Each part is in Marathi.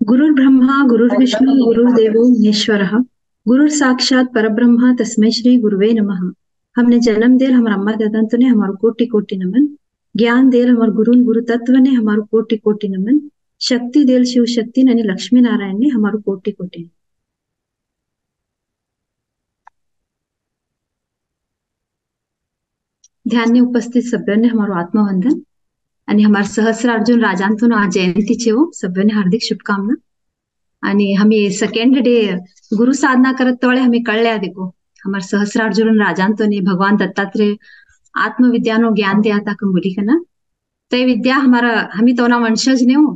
गुरुर्ब्रह्मा गुरुर्विष्णू गुरुर्देवो महेश्वरः। गुरुर साक्षात परब्रह्मा तस्मै श्री गुरुवे नमः। हमने जन्म देर हमारा अम्मा दादा ने हमारो कोटि कोटि नमन। ज्ञान देर हमार गुरु गुरु तत्व ने हमारो कोटि कोटि नमन। शक्ति देल शिव शक्ति ने लक्ष्मी नारायण ने हमारो कोटि कोटि। ध्यान उपस्थित सभ्यों हमारो आत्मवंदन आणि हमार सहस्रार्जुन राजांतून आज जयंतीचे हो सभ्यों हार्दिक शुभकामना। आणि आम्ही सेकंड डे गुरु साधना करत तोळे आम्ही कळल्या देखो हमार सहस्रार्जुन राजांतोने भगवान दत्तात्रेय आत्मविद्यानो ज्ञान दिया था कंबोली कना ते विद्या हमारा हमी तो ना वंशज ने हो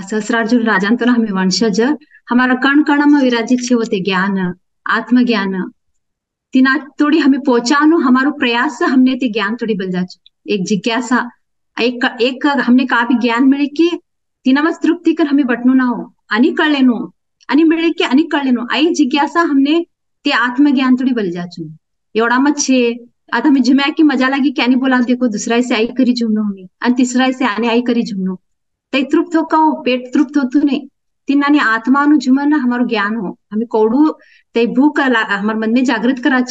सहस्रार्जुन राजांतो ना हमें वंशज हमारा कण कण में विराजित छे होते ज्ञान आत्मज्ञान तिना थोड़ी हमें पहुंचानो हमारो प्रयास हमने ते ज्ञान थोड़ी बल जाचो एक जिज्ञासा एक हमने का भी ज्ञान मिले की तिनामच तृप्ति कर हमें बटनो ना हो आणि कळलेनो आणि मिळे की आणि कळलेनो आई जिज्ञासा हमने ते आत्मज्ञान थोड़ी बल जाचो एवढा मत छे आता हमें जुम्या की मजा लगी क्या नहीं बोला देखो दूसरा से आई करी झुमनो हमें आणि तिसरा से आने आई करी झुमनो ते तृप्त हो कहो पेट तृप्त होतु नहीं तिनाने आत्मा नु झुमन हमारो ज्ञान हो हमें कोडू ते भूख हमारे मन में जागृत करा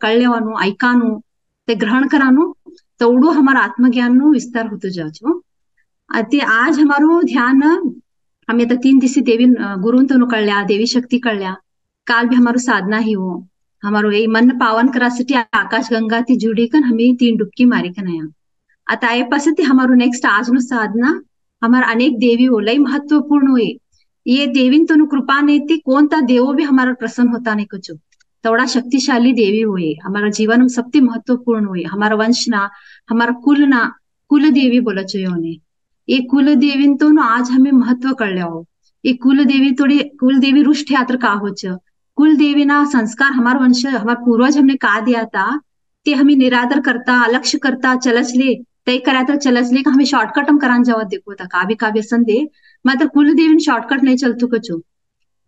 कळलेवानो ऐकानो ते ग्रहण करानो तोडू हमारा आत्मज्ञान नु विस्तार होतो जाचो अति आज हमारो ध्यान हमें तो 3 दिवसी देवी गुरु तो कळल्या देवी शक्ति कळल्या काल भी हमारो साधना ही हो हमारो ये मन पावन करासाठी आकाश गंगा ती जुड़ी कन हमें 3 डुबकी मारी कन आया आता ये पसती हमारो नेक्स्ट आज नो साधना हमारा अनेक देवी हो लई महत्वपूर्ण हुई ये देवीन तो कृपा नहीं थी कौन ता देवो भी हमारा प्रसन्न होता नहीं कुछ तोड़ा शक्तिशाली देवी हुई हमारा जीवन सबसे महत्वपूर्ण हुई हमारा वंश ना हमारा कुल देवी बोला चाहिए ने ये कुल देवी तो आज हमें महत्व कळल्या हो ये कुल देवी थोड़ी कुल देवी रुष्ट यात्र का हो कुल देवी ना संस्कार हमारा वंश हमारा पूर्वज हमने का दिया था ते हमें निरादर करता अलक्ष्य करता चलचले तय करा तर चलचले का हमें शॉर्टकट हम करान जावत देखो था का भी संदे मात्र कुलदेवी शॉर्टकट नहीं चलतो कचो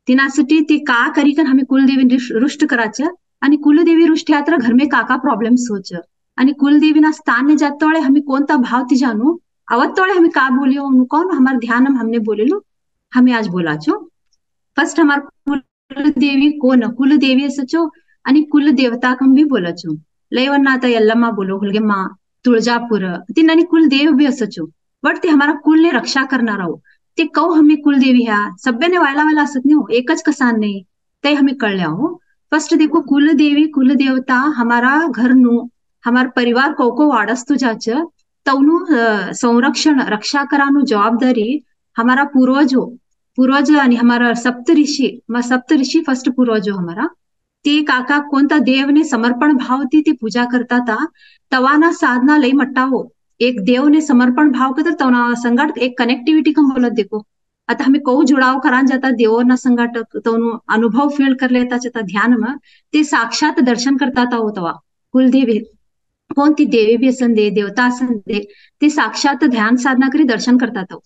तिनासाठी ते का करी कर हमें कुलदेवी रुष्ट करायचं आणि कुलदेवी रुष्ट यात्रा घर में काका प्रॉब्लेम्स होच आणि कुलदेवी ना स्थान ने जाते वाले हमें कौन ता भाव ती जानू आवत वाले हमें का बोलियो कौन हमारे ध्यान हमने बोले लो हमें आज बोला छो फर्स्ट हमारा कुलदेवी कोण कुलदेवी सचो आणि कुल देवता कम भी बोला छो लयवन्ना आता यल्लम्मा बोलो हुलगेम्मा तुळजापुर तिनानी कुल देव भी असचो बट ते हमारा कुल ने रक्षा करना रहो ते कौ हमें कुलदेवी ह्या सभ्यने वायला असत नहीं हो एकच कसान नहीं ते हमें कळल्या हो फर्स्ट देखो कुलदेवी कुलदेवता हमारा घर नु हमारा परिवार को वाडस्तु जाच तवनु संरक्षण रक्षा करानु जवाबदारी हमारा पूर्वज आणि हमारा सप्तऋषि फर्स्ट पूर्वज हमारा ते काका कोणता देव ने समर्पण भाव ती पूजा करता था तवाना साधना लई मट्टा हो एक देव ने समर्पण भाव कर तवना संगाट एक कनेक्टिविटी कम बोलत देखो आता हमें कौ जुड़ाव करान जाता देव ना संगाट तवनु अनुभव फील कर लेता चता ध्यान में ते साक्षात दर्शन करता था हो तवा कुलदेवी कोणती देवी भी असंदे देवता असंदे ते साक्षात ध्यान साधना करी दर्शन करता था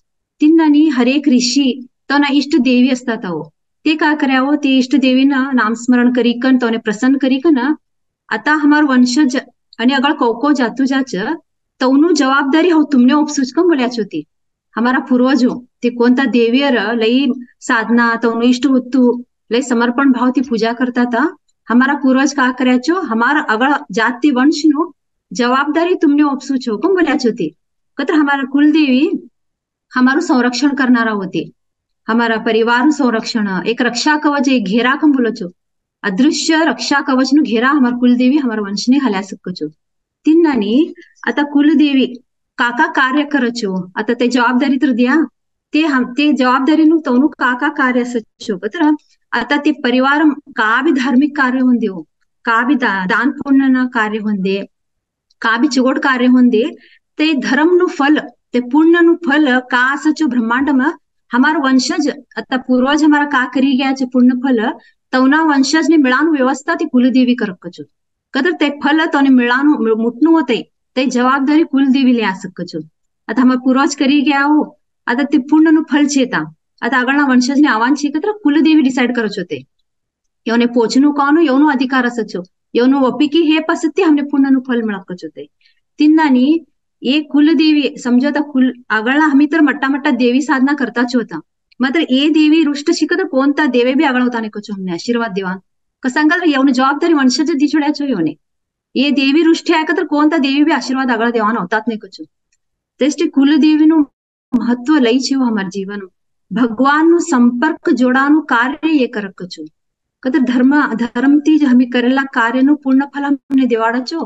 तिन्नानी हरेक ऋषी तवना इष्ट देवी असतात हो ते का करावो ते इष्ट देवी ना नामस्मरण करी कन तवने प्रसन्न करी कन आता हमार वंशज आणि अगळ कौको जातू जाच तवनु जवाबदारी हो तुमने उपसूच कम बोल्याच होती हमारा पूर्वज हो ते कोणता देवीयर लई साधना तवनु इष्ट होतू लई समर्पण भाव ती पूजा करता था हमारा पूर्वज का करायचो हमारा अगळ जाति वंश नो जवाबदारी तुमने उपसूच हो कम बोल्याच होती कतर हमारा कुलदेवी हमारू संरक्षण करनारा होती हमारा परिवार संरक्षण एक रक्षा कवच एक घेरा कम बोलो छो अदृश्य रक्षा कवच नु घेरा हमार कुलदेवी हमारा वंश ने हल्या सकचो तिन्नानी आता कुलदेवी काका कार्य करचो आता ते जवाबदारी तर दिया ते जवाबदारी नु तवनु काका कार्य सचो तर आता ते परिवार का भी धार्मिक कार्य होंदे हो का भी दान पुण्य ना कार्य होंदे का भी चिगोड कार्य होंदे ते धर्म नु फल ते पुण्य नु फल का सचो ब्रह्मांड में हमारा वंशज आता पूर्वज हमारा का करी गया चे पुण्य फल तवना वंशज ने मिळानु व्यवस्था ती कुलदेवी करकचो कदर ते फल तवने मिळानु मुटनु होते ते जवाबदारी कुलदेवी ले आ सकचो आता हमारा पूर्वज करी गया हो आता ते पुण्य नु फल छेता आता आगळना वंशज ने आवान छे कतर कुलदेवी डिसाइड करच होते योने पोचनु कानो योनो अधिकार असचो योनो ओपिकी हे पसती हमने पुण्य नु फल मिळकच होते तिन्नानी ये कुलदेवी समजो आता कुल आगळना हमी तर मट्टा देवी साधना करताच होता मात्र ए देवी रुष्ट शिकत कोणता देवे बी आगळवताने कचो हमने आशीर्वाद देवान कसंगल यवನ जवाबदारी वंशज दिजुड्याचो योने ये देवी रुष्टी आयकतर कोणता देवी बी आशीर्वाद आगळ देवान होतात नहीं कचो तेष्टि कुल देवीનું મહત્વ લઈ છે અમારા જીવન ભગવાનનું સંપર્ક જોડાનું કાર્ય એ કરક છું કદર ધર્મથી જ અમે કરેલા કાર્યનું પૂર્ણ ફલ અમને દેવાડો છો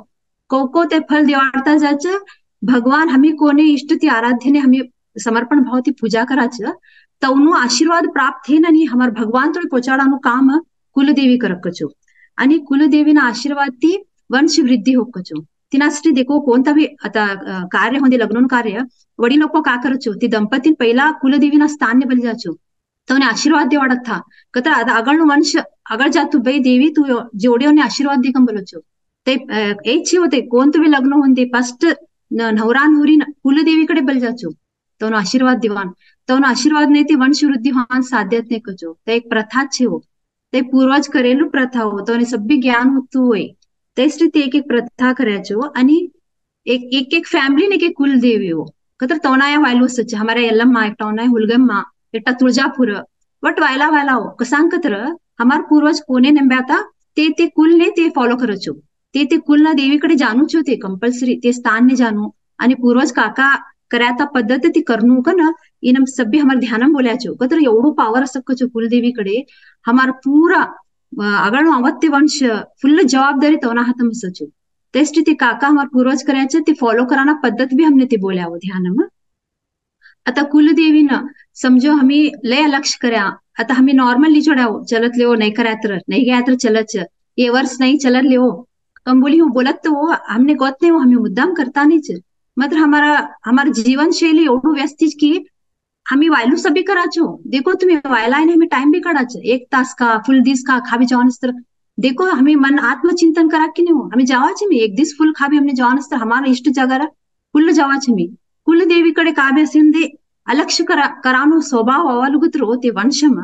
को ते फल देवाडता जायचं भगवान हमी कोणी इष्टती आराध्यने हमी समर्पण भावती पूजा करायचं तवनु आशीर्वाद प्राप्त हे आणि हमार भगवान तोडी पोचाडाનું કામ कुलदेवी करक છો आणि कुलदेवीના आशीर्वादથી वंश वृद्धी होक છો तिनासाठी देखो कोणता बी आता कार्य होते लग्न कार्य वडील लोक का करचो ती दंपती पहिला कुलदेवीना स्थान बली जाचो तो आशीर्वाद देवाडत था कतर આગળનું वंश આગળ जातू भाई देवी तू जोड्योने आशीर्वाद दे कम बोलो ते एक होते कोणतं बी लग्न होते फर्स्ट नवरा नवरी कुलदेवीकडे बल जाचो तो आशीर्वाद दिवान तो आशीर्वाद नाही ते वंश वृद्धी होवान साध्यत नाही कचो ते एक प्रथा છે તે પૂર્વજ કરેલું પ્રથા हो તો સભ્ય જ્ઞાન હોતું હોય तेच રીતે एक एक प्रथा करायचो आणि एक एक फॅमिली ने एक कुलदेवी हो कतर तोनाया वायलो सच हमारा यल्लम्मा एकटा ओनाय हुलगम्मा एकटा तुळजापुर वट वायला वायला हो कसांग कतर हमार पूर्वज कोने नेंब्याता ते कुल ने ते फॉलो करचो ते कुल ना देवीकडे जाणूच होते कंपल्सरी ते स्थान ने जाणू आणि पूर्वज काका करायता पद्धत ती करणू का ना इन सभ्य हमार ध्यान बोल्याचो कतर एवढं पावर असकचो कुलदेवीकडे हमार पूरा આગળનું આવત્ય વંશ ફૂલ જવાબદારી તોના હાથમાં સચો तेच ते काका हमार पूर्वज करायचे ते फॉलो कराना पद्धत भी हमने ते बोल्या हो ध्यानमा आता कुलदेवीनं समजो हमी लय लक्ष कर्या आता हमी नॉर्मली जोड्याव चलत लेवो नहीं कराय तर नहीं गया तर चलच ये वर्ष नहीं चलत लेवो कम बोली हूँ बोलत तो हमने गोत नहीं हमें मुद्दाम करता नहीं मात्र हमारा जीवन शैली एवढं व्यस्तीच की हमी वायलू सभी कराचो देखो तुम्ही वायला आहे हमें टाइम भी काढाच एक तास का फुल दिस का खावी जवान तर देखो हमें मन आत्मचिंतन करा की नहीं हो हमें जावाचे मी एक दिस फुल खावी हमने जवान तर हमारा इष्ट जगारा फुल जावाचे मी कुलदेवीकडे काबे असेल दे अलक्ष्य करानो स्वभाव अवलुगत्र ते वंशम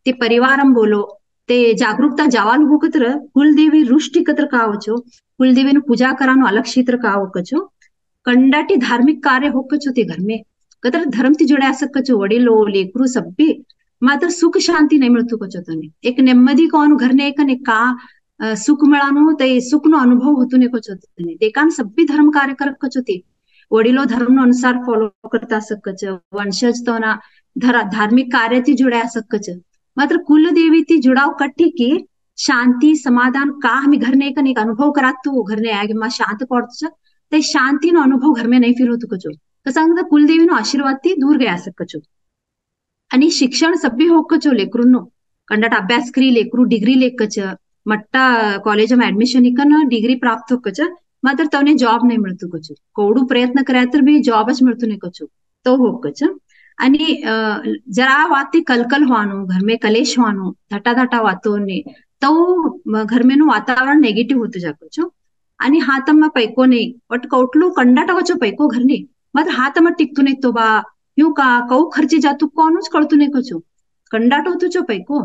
ते परिवारम बोलो ते जागरूकता जावाल होकत्र कुलदेवी रुष्टी कत्र कावचो कुलदेवीनु पूजा करानो अलक्षित्र कावकचो कंडाटी धार्मिक कार्य होकचो ते घर में कतर धर्मથી જોડાયા सकचो वडीलो लेकरू सभ्य मात्र सुख शांती नाही मिळतो कचो तने एक नेಮ್ಮदी कोण घरने एक ने का सुख मिळानो ते सुखनो अनुभव होतो ने कचो तने देकान सभ्य धर्म कार्य करक कचो ते वडीलो धर्मनो अनुसार फॉलो करता सकचो वंशज तोना धार्मिक कार्याથી જોડાયા सकचो मात्र कुलदेवीથી जुड़ाव कट्टी की शांति समाधान का हम घरने एक अनुभव करातो घरने आगे मा शांत पडतो ते शांतीनो अनुभव घर में नहीं फील होतो कचो कसं कुलदेवीनो आशीर्वादથી दूर ગયા सकचो आणि शिक्षण सभ्य होकचो लेकरूनो कंडाट अभ्यास करी लेकरू डिग्री लेकच मट्टा कॉलेज में एडमिशन इकन डिग्री प्राप्त होकच मात्र तवने जॉब नहीं मिळतो कचो कोवडू प्रयत्न कराय तर भी जॉबच मिळतो नहीं कचो तो होकच आणि जरा वाते कलकल होवानो घर में कलेश होवानो धटा धटा वातो ने तो घर में नो वातावरण नेगेटिव होतो जाकचो आणि हातमा पैको नहीं वट कोटलू कंडाट वचो पैको घर ने मात्र हातमा टिकतो नहीं तो बा यूं का कौ खर्चे जातू कोणच कळतो नहीं कचो कंडाट होतो चो पैको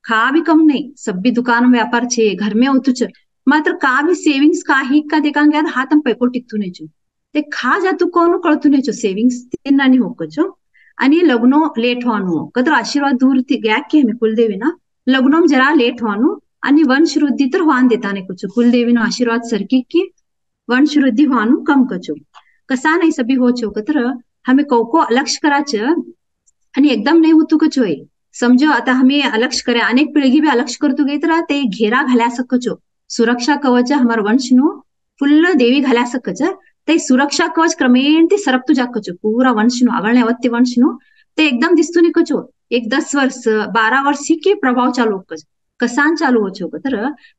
खा भी कम नहीं सब भी दुकान में व्यापार छे घर में होतो च मात्र का भी सेविंग्स का ही का देखांग गया हातम पैको टिकतो नहीं चो ते खा जातू कोण कळतो नहीं चो सेविंग्स तेना नहीं होकचो आणि लग्नो लेट होवानो कतर आशीर्वाद दूर गया की हमें कुलदेवीना लग्नोम जरा लेट होवानो आणि वंश वृद्धी तर होवान देता नहीं कचो कुलदेवीनो आशीर्वाद सरकी की वंश वृद्धी होवानो कम कचो कसा नाही सभी हो चो कतर हमें को अलक्ष्य कराच आणि एकदम नाही होतो कचोय समजो आता हमें अलक्ष्य करे अनेक पिळगी भी अलक्ष्य करतो गई तर ते घेरा घाल्या सकचो सुरक्षा कवच हमार वंशनो फुल्ल देवी घाल्या सकच ते सुरक्षा कवच क्रमेण ते सरकतो जाकचो पूरा वंशनो આગળને આવત્ય वंशनो ते एकदम दिसतो नहीं कचो एक 10 वर्ष 12 वर्ष के प्रभाव चालू कच कसान चालू हो चो तर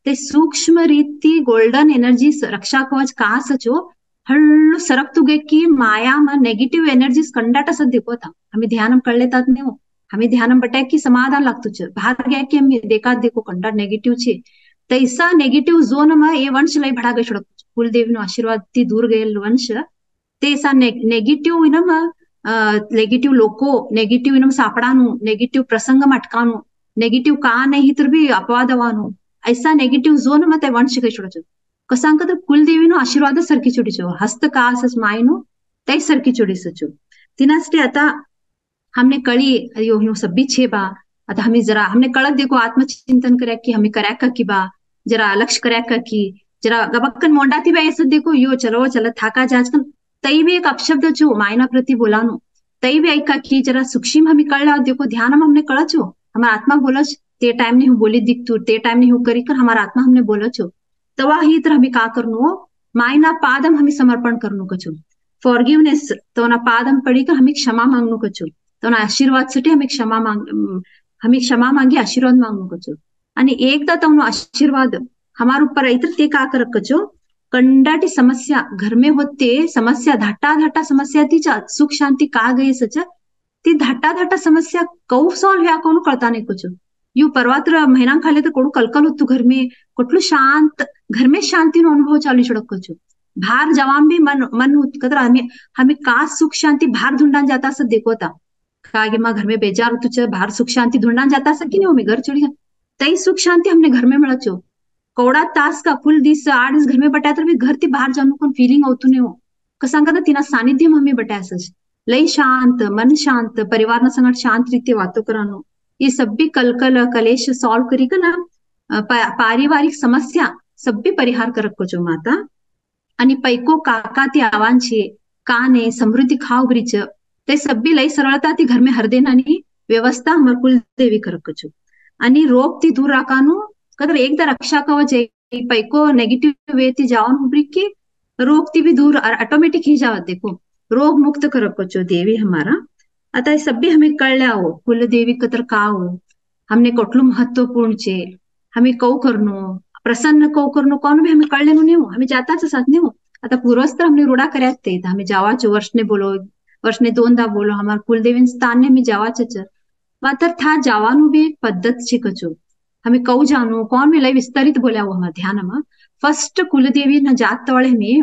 ते सूक्ष्म रीति गोल्डन एनर्जी रक्षा कवच का सचो हळू सरकतुगे की माया में नेगेटिव एनर्जीज कंडाटा सद देखोता हमें ध्यान कळलेतात नहीं हो हमें ध्यान बटाय की समाधान लागतो छ बाहर गया कि हम देखा देखो कंडाट नेगेटिव छे तैसा नेगेटिव जोन में ये वंश लई भड़ा गई छड़क कुलदेवीनो आशीर्वाद थी दूर गયેલ वंश तेसा नेगेटिव इनम नेगेटिव लोको नेगेटिव इनम सापडानु नेगेटिव प्रसंग मटकानु नेगेटिव का नहीं तर भी अपवादवानु ऐसा नेगेटिव जोन में ते वंश गई छड़क कसांक तर कुलदेवीनो आशीर्वाद सरकी चुडीचो हस्त कासच मायनो तै सरकी चुडीसचो तिनास्टे आता हमने कळी अयो ह्यो सब्बी छे बा आता हमें जरा हमने कळत देखो आत्मचिंतन कर्या की हमें कर्या का की बा जरा लक्ष्य कर्या का की जरा गबक्कन मोंडाती बा ऐसा देखो यो चलो चलो थाका जाजकन तई भी एक अपशब्द छो मायना प्रति बोलानो तई भी ऐका की जरा सूक्ष्म हमें कळला देखो ध्यान में हमने कळ छो हमारा आत्मा बोलच ते टाइम ने हूँ बोली दिख तू ते टाइम ने हूँ करी कर हमारा आत्मा हमने बोला छो तवा ही तर हमें का करनो मायना पादम हमें समर्पण करनो कछु फॉरगिवनेस तो ना पादम पड़ी कर हमें क्षमा मांगनो कछु तो ना आशीर्वाद साठी हमें क्षमा मांगी आशीर्वाद मागणं कचो आणि एकदा तवनो आशीर्वाद हमार ऊपर आई तर ते का कर कचो कंडाटी समस्या घर में होते समस्या धाटा धाटा समस्या तीचा सुख शांति का गई सच ती धाटा धाटा समस्या कौ सॉल्व या कौन कळता नहीं कुछ यू परवात्र महीना खाले तो कोडू कलकल होतु घर में कोटलू शांत घर में शांति नो अनुभव चालू छड़क कचो बाहर जवान भी मन कदर हमें हमें का सुख शांति बाहर ढूंढा जाता सब देखो था कागे माँ घर में बेजार तुझे बाहर सुख शांति ढूंढना जाता सकी नहीं घर चढ़ी तई सुख शांति हमने घर में मिळचो कौड़ा तास का फुल दिस 8 घर में बटाया तर भी घर ती बाहर जाणू कोण फीलिंग होतू नहीं हो कसा का तिना सानिध्य हमें बटाया लय शांत मन शांत परिवार संगत शांत रीते वातो करानो ये सब भी कलकल कलेश सॉल्व करी का ना पारिवारिक समस्या सब भी परिहार करक को जो माता आणि पैको काका ती आवान छे काने समृद्धि खाव ब्रिच ते सब्बी लई सरळता ती घर में हर देना व्यवस्था हमर कुल देवी करकचो आणि रोग ती दूर राखानो कदर एकदा रक्षा कवच पैको नेगेटिव वे ती जावन हुबरी की रोग ती भी दूर ऑटोमेटिक ही जावत देखो रोग मुक्त करकचो देवी हमारा आता ये सब्बी हमें कळल्या हो कुल देवी कतर का हो हमने कोटलू महत्वपूर्ण छे हमें कौ करनो प्रसन्न कौ करनो कौन भी हमें कळलेनु नहीं हो हमें जाताच साथ नहीं हो आता पूर्वस्तर हमने रूढा कर्या ते हमें जावाचो वर्षने बोलो वर्षने 2दा बोलो हमार कुलदेवी स्थान ने मी जावाच मात्र था जावानु भी एक पद्धत शिकचो हमें कौ जानो कौन में लय विस्तारित बोल्या वो हमारे ध्यान में फर्स्ट कुलदेवी न जात वाले में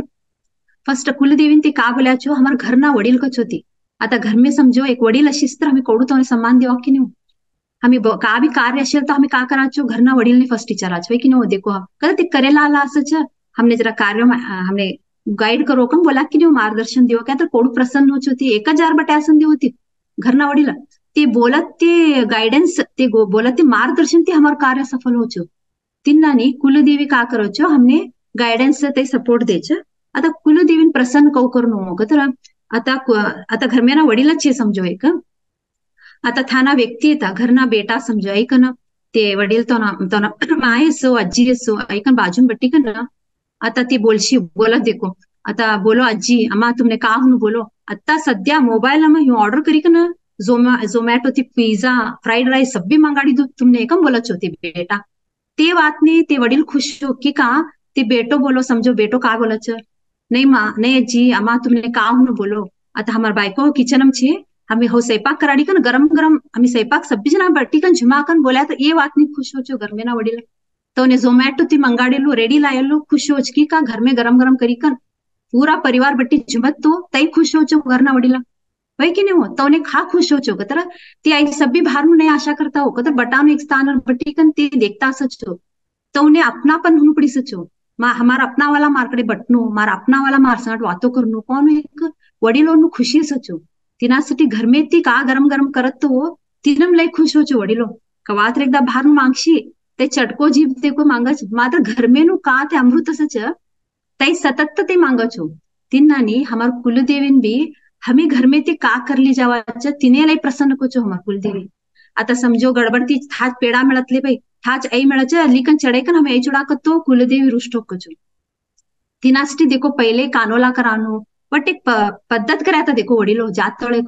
फर्स्ट कुलदेवी ते का बोल्या छो हमार घर ना वडील कच होती आता घर में समझो एक वडील अशीच तर हमें कोडू तो सम्मान देवा की नहीं हमें का भी कार्य असेल तो हमें का कराचो घरना वडील ने फर्स्ट विचाराचो की नहीं देखो कदा ते करेला आला असच हमने जरा कार्य हमने गाइड करो कम बोला की नहीं मार्गदर्शन देव क्या तर कोडू प्रसन्न होची होती 1000 बटासन देव होती घरना वडील ते बोलत ते गाइडेंस ते बोलत ते मार्गदर्शन ते हमार कार्य सफल होचो तिन्नानी कुलदेवी का करोचो हमने गाइडेंस ते सपोर्ट देच आता कुलदेवीन प्रसन्न कौ करू तर आता घर में ना वडीलच छे समजो एक आता थाना व्यक्ती येता घरना बेटा समजो ऐकन ते वडील तो ना माय सो आजी असो ऐकन बाजून बट्टी कन आता ती बोलशी बोलत देखो आता बोलो आजी अम्मा तुमने का हूं बोलो आता सध्या मोबाईल में ऑर्डर करी कन जोमैटो थी पिज्जा फ्राइड राइस सब भी मंगाड़ी दो तुमने एकम बोलत होती बेटा ते बात ने ते वडील खुश हो की का ते बेटो बोलो समझो बेटो का बोलच नहीं माँ नहीं जी अम्मा तुमने का हूं बोलो आता हमार बायको किचन में छे हमें हो स्वयंपाक कराड़ी कन गरम गरम हमें स्वयंपाक सब्जी जना बट्टी कन झुमा कन बोला तो ये बात नहीं खुश हो चो घर में ना वडील तो उन्हें जोमैटो थी मंगाड़ेलो रेडी लायलो खुश हो की का घर में गरम गरम करी कन पूरा परिवार बट्टी झुमत तो तई खुश हो चो घर ना वडीला वही की नहीं हो तो उन्हें खा खुश हो चो कतर ती आई सभी बाहर नहीं आशा करता हो कतर बटानो एक स्थान और बट्टी कन ते देखता सच हो तो उन्हें अपनापन होनु पड़ी सचो हमारा अपना वाला मार्कड़े बटनो मारा अपना वाला मार संगट वातो करनो कौन एक वडीलोनु खुशी सचो तिनासाठी घर में ती का गरम गरम करत तो तिनम लय खुश हो चो वडीलो कवात्र एकदा बाहर मागशी ते चटको जीव ते को मांगच मात्र घर में नु का ते अमृत सच तई सतत ते मांगचो तिन्नानी हमार कुलदेवीन भी हमें घर में ते का कर ली जावाच तिने लय प्रसन्न कोचो हमार कुलदेवी आता समझो गड़बड़ती थाच पेड़ा मिळतले बाई थाच आई मिळच लिकन चढ़ेकन हमें आई चुड़ाकत तो कुलदेवी रुष्ट कोचो तिनासाठी देखो पहले कानोला करानो बट एक पद्धत करायता देखो वडीलो जात तोळे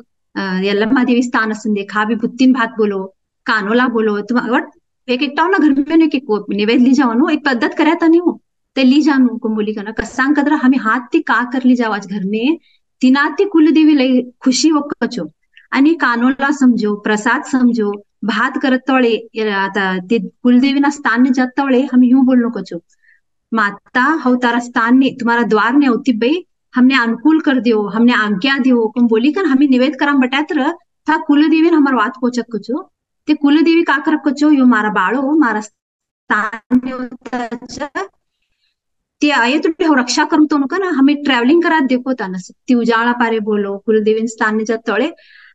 यल्लम्मा देवी स्थान असंदे खा भी बुत्तीन भात बोलो कानोला बोलो तुम वट एक एकटा ना घर में एक निवेद ली जावानो एक पद्धत करायता नहीं हो ते ली जानो कुंबोली कना कसांग कदरा हमें हाथ ती का कर ली जावाच घर में तिनाती कुलदेवी लय खुशी हो कचो आणि कानोला समझो प्रसाद समझो भात करत तोळे आता ते कुलदेवीना स्थान ने जात तोळे हम यूं बोलनो कचो माता हो तारा स्थान ने तुम्हारा द्वार ने होती भाई हमने अनुकूल कर दियो हमने आज्ञा दियो कम बोली कर हमें निवेद कराम बटात्र था कुलदेवी हमार वात पोचक कचो ते कुलदेवी का कर कचो यो मारा बाळो मारा स्थान ने होता ते आये तो रक्षा करू तो ना हमें ट्रैवलिंग करा देखो ता ती उजाळा पारे बोलो कुलदेवी स्थान ने जात तोळे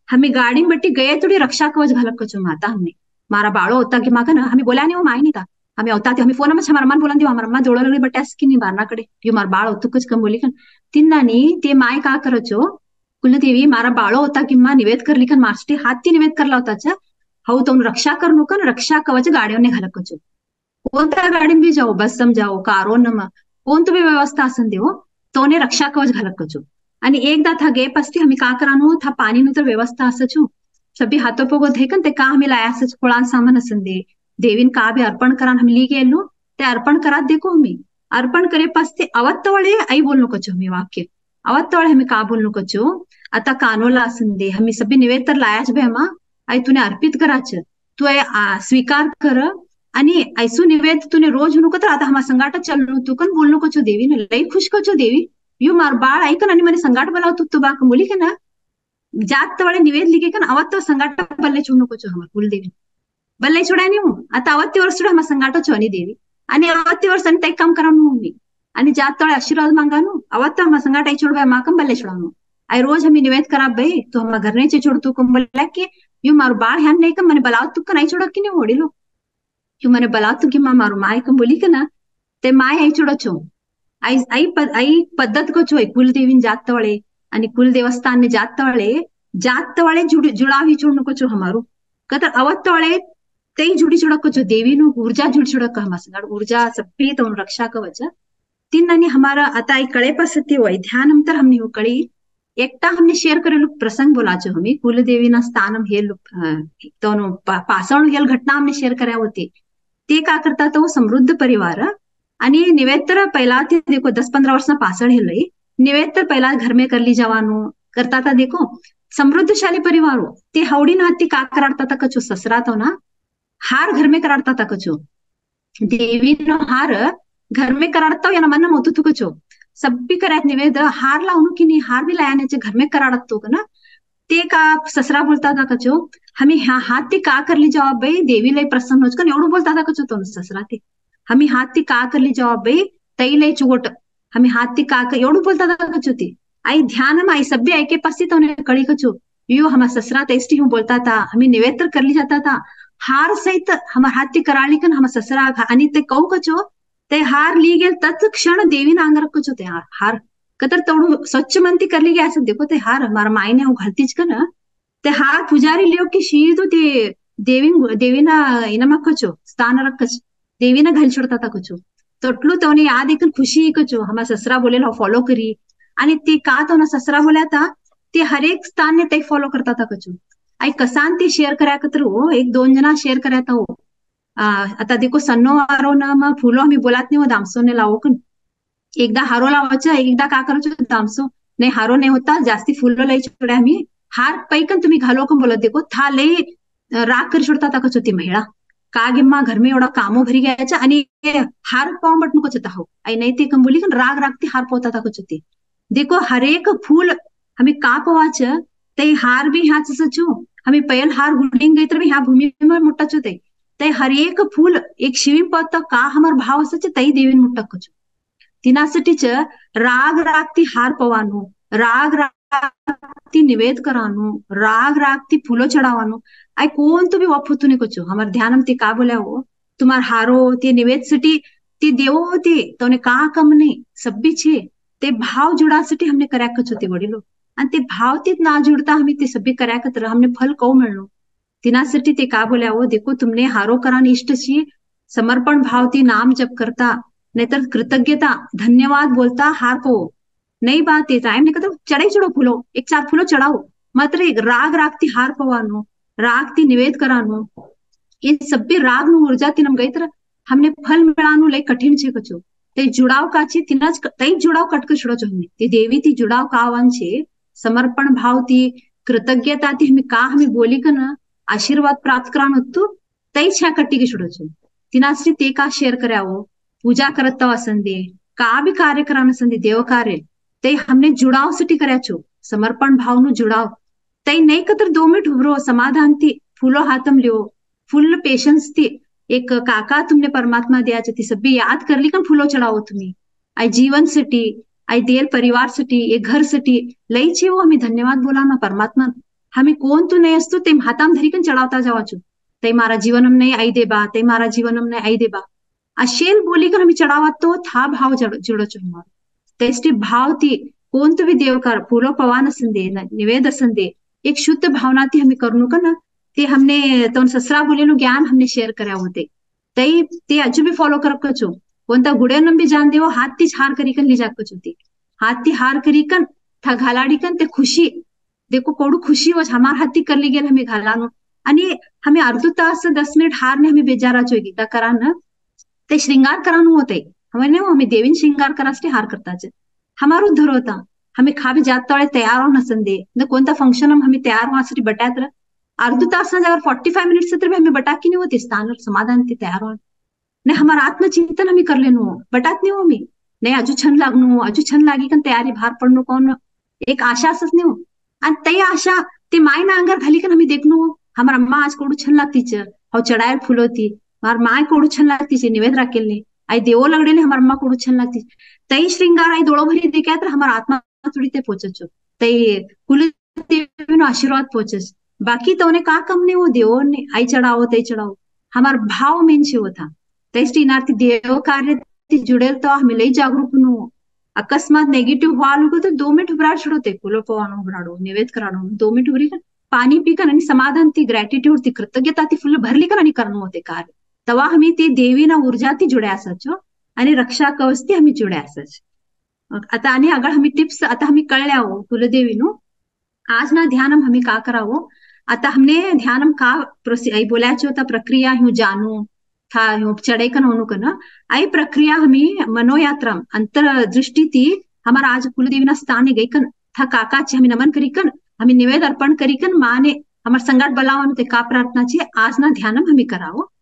हमें गाड़ी में बट्टी गए थोड़ी रक्षा कवच घालक कचो माता हमने मारा बाळो होता की माका ना हमें बोल्या नहीं वो माय नहीं था हमें होता थे हमें फोन में हमारा मन बोला हमारा अम्मा जोड़ा लगली बट्टे की नहीं बारना कडे यो मार बाळ होतो कुछ कम बोली कन तिन्नानी ते माय का करचो कुलदेवी मारा बाळो होता कि मां निवेद करली कन मास्टी हाती निवेद करला होता हऊ तो रक्षा करनो कन रक्षा कवच गाड़ियों ने घालक कचो कोणत्या गाडीन बी जाओ बसम जाओ कारो नमा कोण तुम्ही व्यवस्था असन देव तोने रक्षा कवच घालक कचो आणि एकदा था गेप असते हमें का करानो था पानी नु तर व्यवस्था असचू सभी हाथों पोगो धेकन ते का हमें लाया सच कोळान सामान असन दे देवीन का भी अर्पण करान हम ली गेलो ते अर्पण करात देखो हमें अर्पण करे पसते अवत्तवळे आई बोलनो कचो हमें वाक्य अवत्तवळे हमें का बोलनो कचो आता कानोला असन दे हमें सभी निवेद तर लायाच बे हमा आई तूने अर्पित कराच तू स्वीकार कर आणि ऐसू निवेद तूने रोज हुनु तर आता हमा संगाट चलनो तू कन बोलनो कचो देवी ने लई खुश कचो देवी यू मार बाळ ऐकन आणि मने संगाट बोलाव तू बाक बोली के ना जात तवळे निवेद लिखे कन अवत्त संगाट बल्ले चुनो कचो हमार कुलदेवी बल्ले छोड़ा नहीं हूँ आता अवत्ती वर्ष हम संगाटो छोनी देवी आणि अवत्ती वर्ष ते काम करानु मी आणि जात तोळे आशीर्वाद मांगानु अवत्त हम संगाट आई छोड़वा माकम बल्ले छोड़ानु आई रोज हमें निवेद करा भाई तो हम घर ने छोड़ तू कम बोला कि यू मारू बाळ ह्यान नहीं कम मने बलाव तू का नहीं छोड़ कि नहीं ओडिलो यू मने बलाव तू कि मारू माय कम बोली के ना ते माय आई छोड़ो छो आई पद्धत को छो कुलदेवीन जात तोळे आणि कुल देवस्थान ने जात तवळे जुड़ाव ही छोड़नो को छो हमारो कतर अवत तवळे ते जुड़ी छुड़क जो देवी नु ऊर्जा जुड़ी छुड़क हमार ऊर्जा सभी तो रक्षा कवच तीन हमारा आता आई कळे पसती हुई ध्यान अंतर हमने हो कड़ी एकटा हमने शेयर करेलु प्रसंग बोलाचो हमें कुलदेवी ना स्थान हम हेल तो पासण हेल घटना हमने शेयर કર્યા होती ते का करता तो समृद्ध परिवार आणि निवेद तर पहिला ते देखो 10-15 वर्ष पासळ हेलई निवेद तर पहिला घर में कर ली जवानो करता था देखो समृद्धशाली परिवारो ते हवडी नाती का कराडता था कचो ससरा तो ना हार घर में कराडता था कचो देवी नो हार घर में कराडता या मन मोतु तू कचो सभी करायत निवेद हार लावनो की नहीं हार भी लायाने घर में कराडत तो ना ते का ससरा बोलता था कचो हमें हाथ ते का कर ली जवाब भाई देवी लय प्रसन्न होच कन एवढं बोलता था कचो तो ससरा ते हमें हाथ ते का कर ली जवाब भाई तई लय चुगोट हमें हाथ ते का एवढं बोलता था कचो ते आई ध्यान में आई सभी आई के पास तो कड़ी कचो यो हमारा ससरा टेस्टी हूँ बोलता था हमें निवेद तर कर ली जाता था हार सहित हमार हाथ ते कराली कन हमार ससरा आणि ते कहू कचो ते हार ली गेल तत् क्षण देवी ना अंगारक कचो ते हार कतर तोडू स्वच्छ मनती कर ली गया असं देखो ते हार हमारा मायने हूँ घालतीच का ना ते हार पुजारी लियो की शीदू ते देवी ना इनमा कचो स्थान रख कच देवी ना घाल छोड़ता था कचो तोटलू तो याद एक खुशी कचो हमारा ससरा बोले फॉलो करी आणि ते का तो ना ससरा बोल्या था ते हरेक स्थान ने ते फॉलो करता था कचो आई कसान ते शेअर करा कतर एक 2 जना शेअर करा था आता देखो सन्नो हारो ना मग फुलो आम्ही बोलात नाही दामसो ने लावो कन एकदा हारो लावायचं एकदा का करायचं दामसो नाही हारो नाही होता जास्ती फुलो लई छोड्या आम्ही हार पैकन तुम्ही घालो कन बोलत देखो था लई राग कर छोड़ता था कचो ती महिला का गिम्मा घर में एवढा कामो भरी गयाच्या आणि हार पाऊन बट नको चता हो आई नाही ते कम बोली कन राग रागती हार पोता था कचो ते देखो हरेक फूल हमें का पवाच ते हार भी ह्याच सचू हमें पयल हार गुडिंग गई तर भी ह्या भूमि में मुट्टा चुते ते हरेक फूल एक शिवी पत का हमार भाव असच तई देवीन मुट्टा कचू तिनासाठीच राग रागती हार पवानो राग रागती निवेद करानो राग रागती फूलो चढ़ावानो आई कोण तुम्ही वफुतुने कचो हमार ध्यानम ते का बोल्या हो तुम्हार हारो ते निवेद सिटी ते देवो होते तोने का कम नहीं सब्बी छे ते भाव जुड़ासाठी हमने कर्या कचो ते वडीलो आणि ते भाव तीत ना जुड़ता हमें ते सभी कर्या कतर हमने फल कौ मिळलो तिनासाठी ते का बोल्या हो देखो तुमने हारो करान इष्ट शी समर्पण भाव ती नाम जप करता नाहीतर कृतज्ञता धन्यवाद बोलता हार को नई बात है टाइम नहीं कहता चढ़ाई चढ़ो फूलो 1-4 फूलो चढ़ाओ मात्र राग रागती हार पवानो रागती निवेद करानो इन सभी राग नु ऊर्जा तिनम गई तर हमने फल मिळानो लई कठीण छे कचो ते जुड़ाव काची तिनाच तई जुड़ाव कटक छुड़ो छो हमने ते देवी ती जुड़ाव कावान छे समर्पण भाव ती कृतज्ञता ती हमें का हमें बोली कन आशीर्वाद प्राप्त करानो तू तई छा कट्टी के छुड़ो छो तिनाश्री ते का शेयर करावो पूजा करत असंदे का भी कार्य कराना संदे देव कार्य ते हमने जुड़ाव सिटी कर्या छो समर्पण भाव नु जुड़ाव तई नहीं कतर 2 मिनट उभरो समाधान थी फूलो हाथम लियो फुल पेशेंस थी एक काका तुमने परमात्मा दिया ती सभी याद कर ली कन फूलो चढ़ाओ तुम्ही आई जीवन सिटी आई देर परिवार सिटी एक घर सिटी लई छे वो हमें धन्यवाद बोला ना परमात्मा हमें कोण तो नहीं असतो ते हाताम धरीकन चढावता जावाचो ते मारा जीवनम नहीं आई देबा ते मारा जीवनम नहीं आई देबा अशेल बोलीकर हमें चढावत तो था भाव जुड़ो चो हमारो तेस्टी भाव ती कोणतं बी देवकार फूलो पवान असन दे निवेद असन दे एक शुद्ध भावना थी हमें करनु का ना ते हमने तो ससरा बोलेलो ज्ञान हमने शेयर કર્યા होते तई ते अजू भी फॉलो कर कचो कोणता गुडेनं बी जान देवो हात तीच हार करीकन ली जात कचो ते हात ती हार करीकन था घालाडीकन ते खुशी देखो कोडू खुशी हो हमार हाती करली गेल हमें घालानो आणि हमें अर्धो तास 10 मिनिट हारने हमें बेजारा चोगी ता करा ना ते श्रृंगार करानु होते हमें नहीं हमें देवीन श्रृंगार करासते हार करता हमारो धर होता हमें खावे जात तोळे तयार हो नसन दे न कोणता फंक्शन हमें तयार हो बटात अर्ध तास ना 45 मिनिट से हमें बटाकी नहीं होती स्थान समाधान ते तयार हो ने हमारा आत्मचिंतन हमें कर लेनु बटात नहीं हो हमें नहीं अजू छन लागनु अजू छन लागी कन तयारी भार पडनु कोण एक आशा असच नहीं हो आणि तई आशा ते माय ना अंगार घाली कन हमें देखनु हमार अम्मा आज कोडू छन लागतीच हो चढ़ायल फूल होती मार माय कोडू छन लागतीच निवेद राखेलने आई देवो लगडेले हमार अम्मा कोडू छन लागतीच तई श्रृंगार आई दोड़ो भरी देखा तर हमार आत्मा थोड़ी ते पोचचो तई कुल देवीनो आशीर्वाद पोचस बाकी तो का कम ने वो देवो ने आई चढ़ाओ तई चढ़ाओ हमार भाव मेन छे होता तैस्टी नाती देव कार्य जुड़ेल तो हमें लई जागरूक नु अकस्मात नेगेटिव हुआ तो 2 मिनिट उभराड छड़ोते फुलो पवानो उभराडो निवेद कराडो 2 मिनिट उभरी पाणी पीकन आणि समाधान ती ग्रॅटिट्यूड ती कृतज्ञता ती फुल भरली कर आणि करणं होते कार्य तवा हमी ती देवी ना ऊर्जा ती जुड्या असाचो आणि रक्षा कवच ती हमी जुड्या असाच आता आणि अगर हमी टिप्स आता हमी कळल्या हो कुलदेवी नु आज ना ध्यानम हमी का करावो आता हमने ध्यानम का बोलायचो होता प्रक्रिया हूँ जानू था चढ़े कन होनु कन आई प्रक्रिया हमें मनोयात्रा अंतरदृष्टि थी हमारा आज कुलदेवी स्थान गई कन था काका हमें नमन करी कन हमें निवेद अर्पण करी कन माँ ने हमारे संगाट बलावन ते का प्रार्थना छे आज ना ध्यानम हमें कराओ